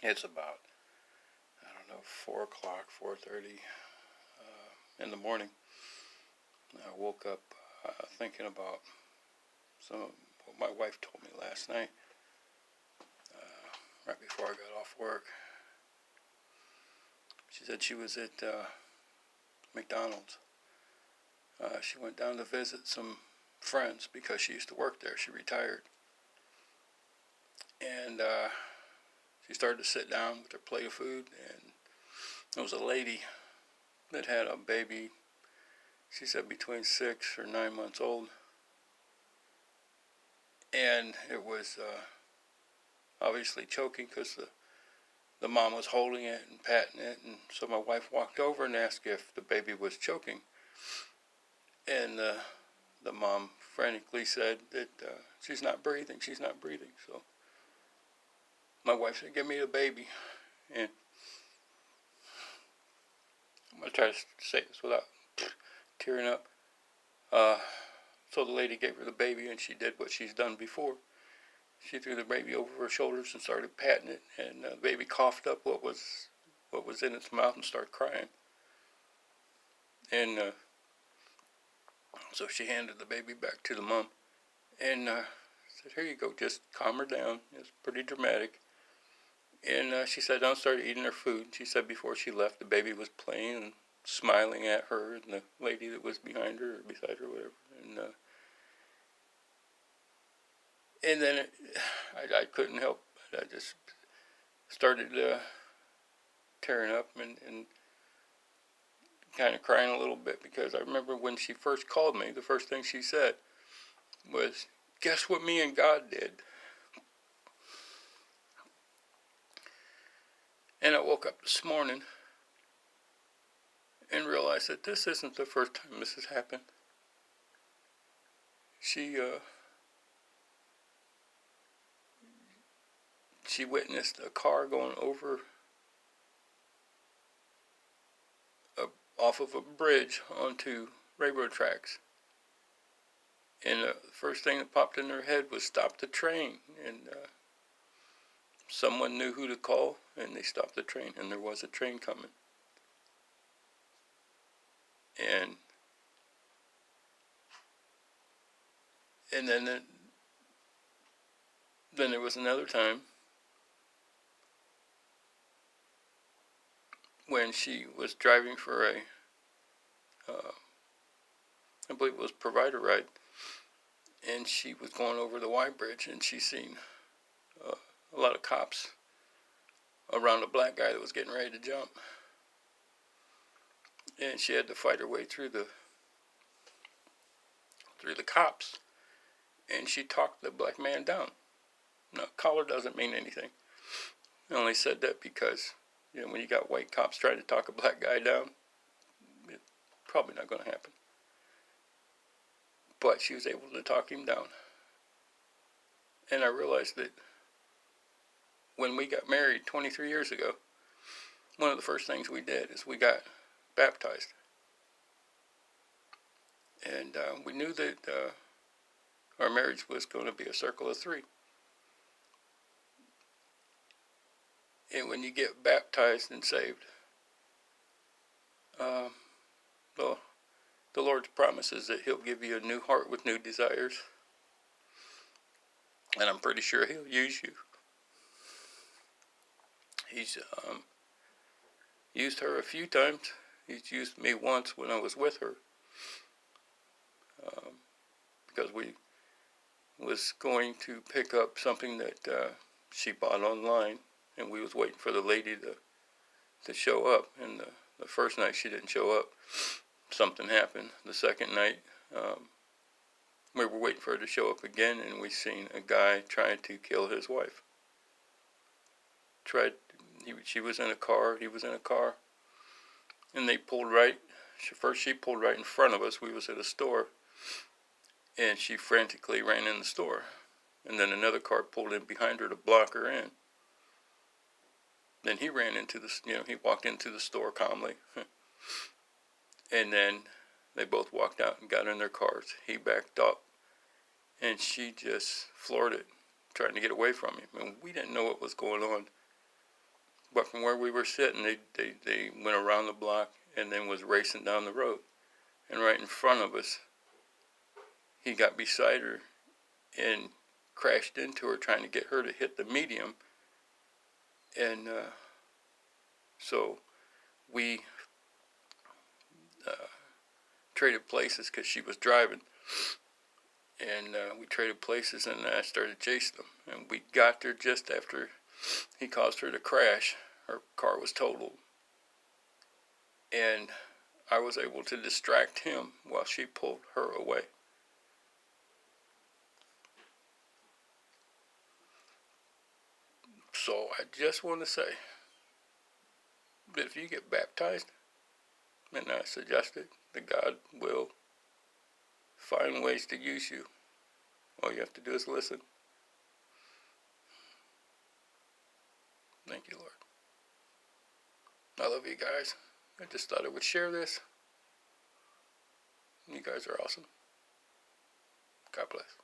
It's about, I don't know, 4 o'clock, 4:30 in the morning. I woke up thinking about some of what my wife told me last night, right before I got off work. She said she was at McDonald's. She went down to visit some friends because she used to work there. She retired. And she started to sit down with her plate of food, and there was a lady that had a baby, she said between 6 or 9 months old. And it was obviously choking because the mom was holding it and patting it. And so my wife walked over and asked if the baby was choking. And the mom frantically said that she's not breathing. So my wife said, "Give me the baby." And I'm going to try to say this without tearing up. So the lady gave her the baby, and she did what she's done before. She threw the baby over her shoulders and started patting it, and the baby coughed up what was in its mouth and started crying. And so she handed the baby back to the mom and said, "Here you go, just calm her down." It was pretty dramatic. And she sat down and started eating her food. She said before she left, the baby was playing and smiling at her and the lady that was behind her or beside her, whatever. And then I couldn't help. I just started tearing up and kind of crying a little bit, because I remember when she first called me, the first thing she said was, "Guess what me and God did?" And I woke up this morning and realized that this isn't the first time this has happened. She witnessed a car going over off of a bridge onto railroad tracks. And the first thing that popped in her head was stop the train. And someone knew who to call, and they stopped the train, and there was a train coming. And then there was another time when she was driving for I believe it was Provider Ride, and she was going over the Y Bridge, and she seen a lot of cops around a black guy that was getting ready to jump. And she had to fight her way through the cops, and she talked the black man down. Now, collar doesn't mean anything. I only said that because, when you got white cops trying to talk a black guy down, it's probably not going to happen. But she was able to talk him down. And I realized that when we got married 23 years ago, one of the first things we did is we got baptized. And we knew that our marriage was going to be a circle of three. And when you get baptized and saved, the Lord's promises that He'll give you a new heart with new desires. And I'm pretty sure He'll use you. He's used her a few times. He's used me once when I was with her. Because we was going to pick up something that she bought online, and we was waiting for the lady to show up. And the first night she didn't show up. Something happened. The second night, we were waiting for her to show up again, and we seen a guy trying to kill his wife. She was in a car, he was in a car, and they pulled right. First she pulled right in front of us. We was at a store, and she frantically ran in the store. And then another car pulled in behind her to block her in. Then he ran into he walked into the store calmly. And then they both walked out and got in their cars. He backed up, and she just floored it, trying to get away from him. And we didn't know what was going on. But from where we were sitting, they went around the block and then was racing down the road. And right in front of us, he got beside her and crashed into her, trying to get her to hit the medium. And so we traded places because she was driving. And we traded places, and I started chasing them. And we got there just after he caused her to crash. Her car was totaled. And I was able to distract him while she pulled her away. So I just want to say that if you get baptized, and I suggest it, that God will find ways to use you. All you have to do is listen. Thank you, Lord. I love you guys. I just thought I would share this. You guys are awesome. God bless.